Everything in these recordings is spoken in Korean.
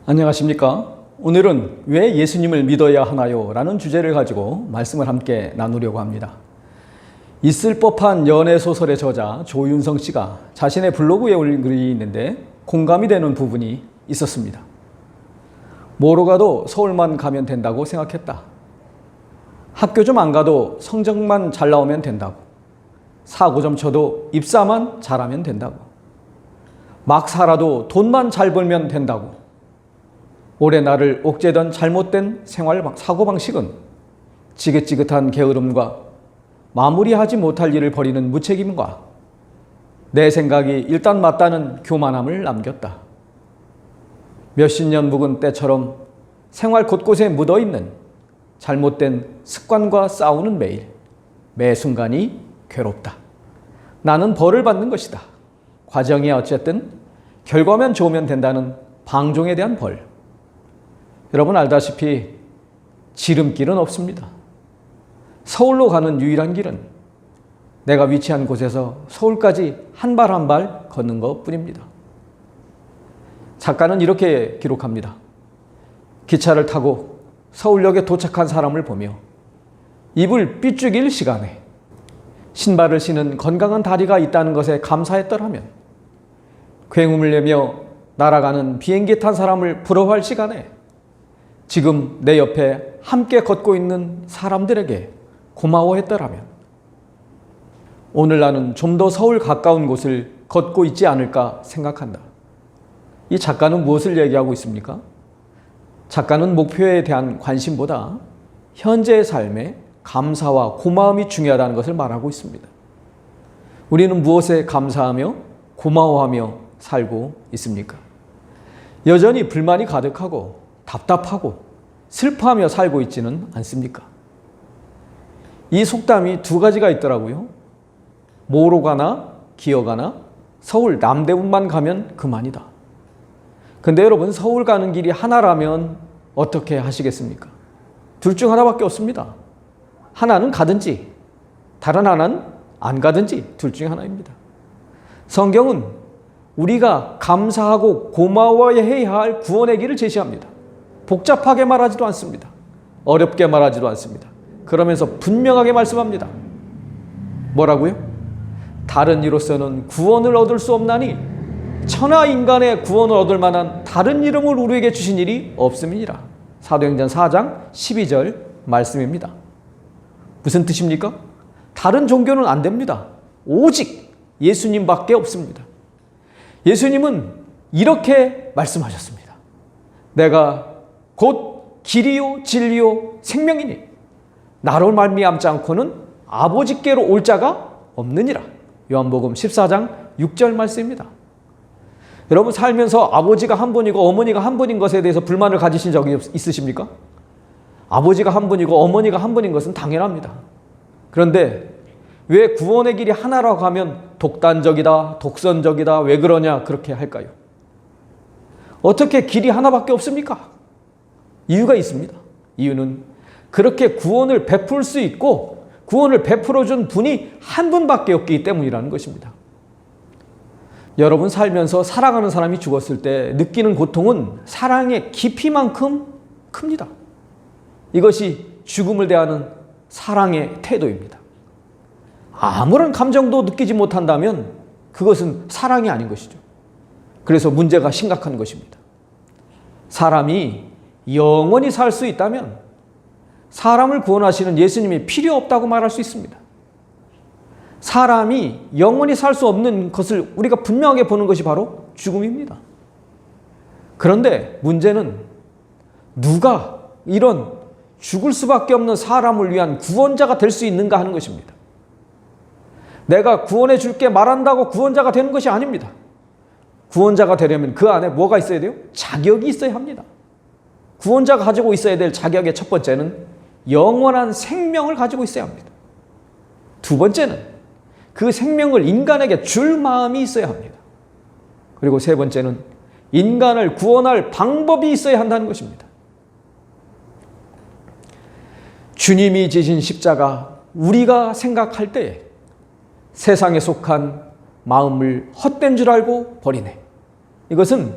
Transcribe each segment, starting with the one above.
안녕하십니까? 오늘은 왜 예수님을 믿어야 하나요? 라는 주제를 가지고 말씀을 함께 나누려고 합니다. 있을 법한 연애소설의 저자 조윤성 씨가 자신의 블로그에 올린 글이 있는데 공감이 되는 부분이 있었습니다. 뭐로 가도 서울만 가면 된다고 생각했다. 학교 좀 안 가도 성적만 잘 나오면 된다고. 사고 좀 쳐도 입사만 잘하면 된다고. 막 살아도 돈만 잘 벌면 된다고. 오래 나를 옥죄던 잘못된 생활 사고방식은 지긋지긋한 게으름과 마무리하지 못할 일을 벌이는 무책임과 내 생각이 일단 맞다는 교만함을 남겼다. 몇십 년 묵은 때처럼 생활 곳곳에 묻어있는 잘못된 습관과 싸우는 매일, 매 순간이 괴롭다. 나는 벌을 받는 것이다. 과정이 어쨌든 결과만 좋으면 된다는 방종에 대한 벌. 여러분 알다시피 지름길은 없습니다. 서울로 가는 유일한 길은 내가 위치한 곳에서 서울까지 한 발 한 발 걷는 것 뿐입니다. 작가는 이렇게 기록합니다. 기차를 타고 서울역에 도착한 사람을 보며 입을 삐죽일 시간에 신발을 신은 건강한 다리가 있다는 것에 감사했더라면 굉음을 내며 날아가는 비행기 탄 사람을 부러워할 시간에 지금 내 옆에 함께 걷고 있는 사람들에게 고마워했더라면 오늘 나는 좀 더 서울 가까운 곳을 걷고 있지 않을까 생각한다. 이 작가는 무엇을 얘기하고 있습니까? 작가는 목표에 대한 관심보다 현재의 삶에 감사와 고마움이 중요하다는 것을 말하고 있습니다. 우리는 무엇에 감사하며 고마워하며 살고 있습니까? 여전히 불만이 가득하고 답답하고 슬퍼하며 살고 있지는 않습니까? 이 속담이 두 가지가 있더라고요. 뭐로 가나 기어가나 서울 남대문만 가면 그만이다. 근데 여러분 서울 가는 길이 하나라면 어떻게 하시겠습니까? 둘 중 하나밖에 없습니다. 하나는 가든지 다른 하나는 안 가든지 둘 중 하나입니다. 성경은 우리가 감사하고 고마워해야 할 구원의 길을 제시합니다. 복잡하게 말하지도 않습니다. 어렵게 말하지도 않습니다. 그러면서 분명하게 말씀합니다. 뭐라고요? 다른 이로서는 구원을 얻을 수 없나니 천하 인간의 구원을 얻을 만한 다른 이름을 우리에게 주신 일이 없음이니라. 사도행전 4장 12절 말씀입니다. 무슨 뜻입니까? 다른 종교는 안 됩니다. 오직 예수님밖에 없습니다. 예수님은 이렇게 말씀하셨습니다. 내가 곧 길이요 진리요 생명이니 나로 말미암지 않고는 아버지께로 올 자가 없느니라. 요한복음 14장 6절 말씀입니다. 여러분 살면서 아버지가 한 분이고 어머니가 한 분인 것에 대해서 불만을 가지신 적이 있으십니까? 아버지가 한 분이고 어머니가 한 분인 것은 당연합니다. 그런데 왜 구원의 길이 하나라고 하면 독단적이다, 독선적이다, 왜 그러냐 그렇게 할까요? 어떻게 길이 하나밖에 없습니까? 이유가 있습니다. 이유는 그렇게 구원을 베풀 수 있고 구원을 베풀어 준 분이 한 분밖에 없기 때문이라는 것입니다. 여러분 살면서 사랑하는 사람이 죽었을 때 느끼는 고통은 사랑의 깊이만큼 큽니다. 이것이 죽음을 대하는 사랑의 태도입니다. 아무런 감정도 느끼지 못한다면 그것은 사랑이 아닌 것이죠. 그래서 문제가 심각한 것입니다. 사람이 영원히 살 수 있다면 사람을 구원하시는 예수님이 필요 없다고 말할 수 있습니다. 사람이 영원히 살 수 없는 것을 우리가 분명하게 보는 것이 바로 죽음입니다. 그런데 문제는 누가 이런 죽을 수밖에 없는 사람을 위한 구원자가 될 수 있는가 하는 것입니다. 내가 구원해 줄게 말한다고 구원자가 되는 것이 아닙니다. 구원자가 되려면 그 안에 뭐가 있어야 돼요? 자격이 있어야 합니다. 구원자가 가지고 있어야 될 자격의 첫 번째는 영원한 생명을 가지고 있어야 합니다. 두 번째는 그 생명을 인간에게 줄 마음이 있어야 합니다. 그리고 세 번째는 인간을 구원할 방법이 있어야 한다는 것입니다. 주님이 지신 십자가 우리가 생각할 때에 세상에 속한 마음을 헛된 줄 알고 버리네. 이것은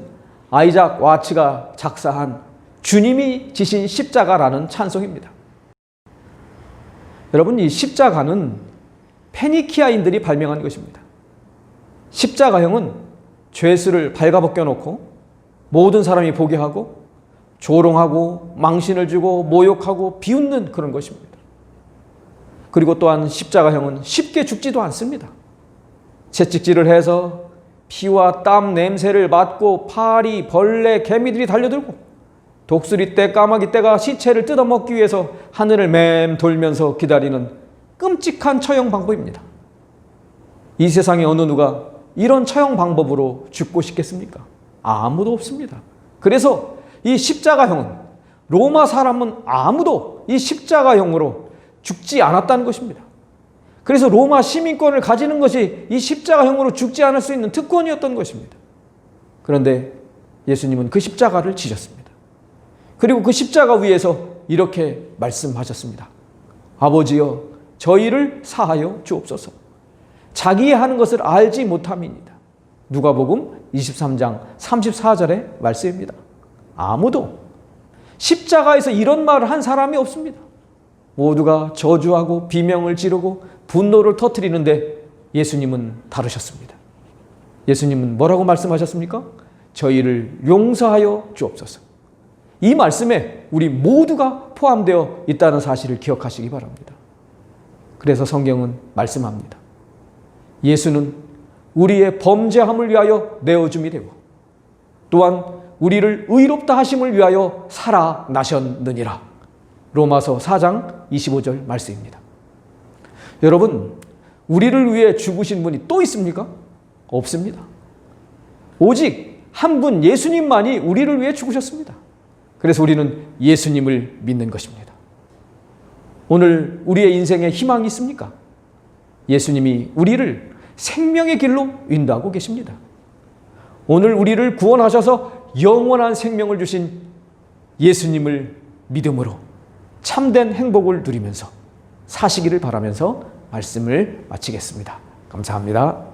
아이작 와츠가 작사한 주님이 지신 십자가라는 찬송입니다. 여러분, 이 십자가는 페니키아인들이 발명한 것입니다. 십자가형은 죄수를 발가벗겨 놓고 모든 사람이 보게 하고 조롱하고 망신을 주고 모욕하고 비웃는 그런 것입니다. 그리고 또한 십자가형은 쉽게 죽지도 않습니다. 채찍질을 해서 피와 땀 냄새를 맡고 파리, 벌레, 개미들이 달려들고 독수리떼, 까마귀떼가 시체를 뜯어먹기 위해서 하늘을 맴돌면서 기다리는 끔찍한 처형 방법입니다. 이 세상에 어느 누가 이런 처형 방법으로 죽고 싶겠습니까? 아무도 없습니다. 그래서 이 십자가형은, 로마 사람은 아무도 이 십자가형으로 죽지 않았다는 것입니다. 그래서 로마 시민권을 가지는 것이 이 십자가형으로 죽지 않을 수 있는 특권이었던 것입니다. 그런데 예수님은 그 십자가를 지셨습니다. 그리고 그 십자가 위에서 이렇게 말씀하셨습니다. 아버지여, 저희를 사하여 주옵소서. 자기의 하는 것을 알지 못함이니이다. 누가복음 23장 34절의 말씀입니다. 아무도 십자가에서 이런 말을 한 사람이 없습니다. 모두가 저주하고 비명을 지르고 분노를 터뜨리는데 예수님은 다르셨습니다. 예수님은 뭐라고 말씀하셨습니까? 저희를 용서하여 주옵소서. 이 말씀에 우리 모두가 포함되어 있다는 사실을 기억하시기 바랍니다. 그래서 성경은 말씀합니다. 예수는 우리의 범죄함을 위하여 내어줌이 되고 또한 우리를 의롭다 하심을 위하여 살아나셨느니라. 로마서 4장 25절 말씀입니다. 여러분, 우리를 위해 죽으신 분이 또 있습니까? 없습니다. 오직 한 분 예수님만이 우리를 위해 죽으셨습니다. 그래서 우리는 예수님을 믿는 것입니다. 오늘 우리의 인생에 희망이 있습니까? 예수님이 우리를 생명의 길로 인도하고 계십니다. 오늘 우리를 구원하셔서 영원한 생명을 주신 예수님을 믿음으로 참된 행복을 누리면서 사시기를 바라면서 말씀을 마치겠습니다. 감사합니다.